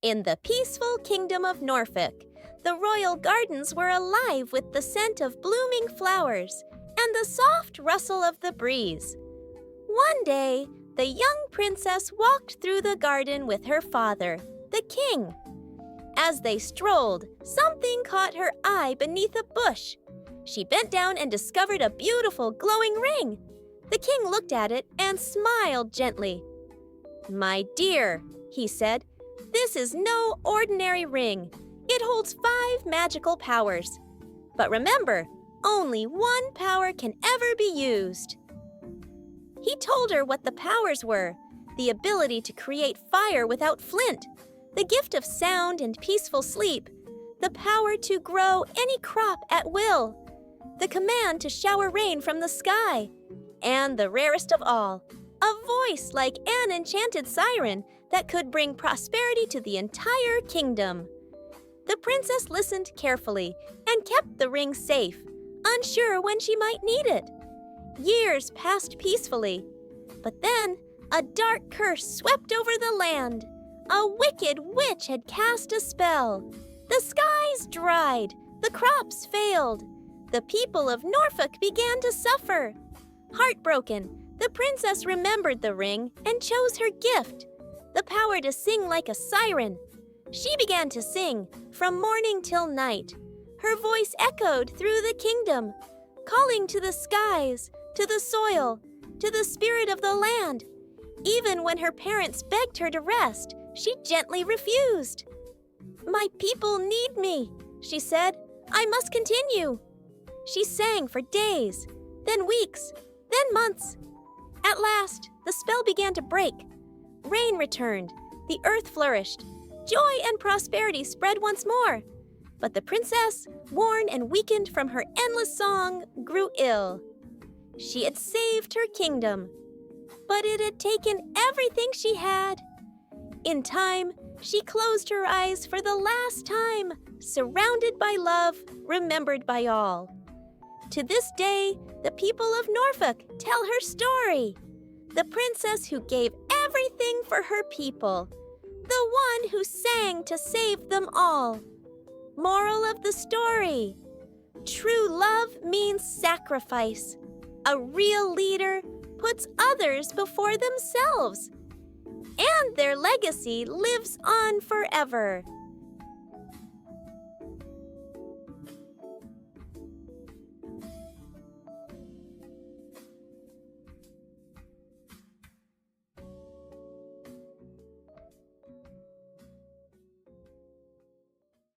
In the peaceful Kingdom of Norfolk, the royal gardens were alive with the scent of blooming flowers and the soft rustle of the breeze. One day, the young princess walked through the garden with her father, the king. As they strolled, something caught her eye beneath a bush. She bent down and discovered a beautiful glowing ring. The king looked at it and smiled gently. "My dear," he said, "this is no ordinary ring. It holds 5 magical powers. But remember, only one power can ever be used." He told her what the powers were: the ability to create fire without flint, the gift of sound and peaceful sleep, the power to grow any crop at will, the command to shower rain from the sky, and the rarest of all, a voice like an enchanted siren that could bring prosperity to the entire kingdom. The princess listened carefully and kept the ring safe, unsure when she might need it. Years passed peacefully, but then a dark curse swept over the land. A wicked witch had cast a spell. The skies dried, the crops failed. The people of Norfolk began to suffer. Heartbroken, the princess remembered the ring and chose her gift, the power to sing like a siren. She began to sing from morning till night. Her voice echoed through the kingdom, calling to the skies, to the soil, to the spirit of the land. Even when her parents begged her to rest, she gently refused. "My people need me," she said. "I must continue." She sang for days, then weeks, then months. At last, the spell began to break. Rain returned, the earth flourished. Joy and prosperity spread once more. But the princess, worn and weakened from her endless song, grew ill. She had saved her kingdom, but it had taken everything she had. In time, she closed her eyes for the last time, surrounded by love, remembered by all. To this day, the people of Norfolk tell her story. The princess who gave everything for her people. The one who sang to save them all. Moral of the story: true love means sacrifice. A real leader puts others before themselves. And their legacy lives on forever.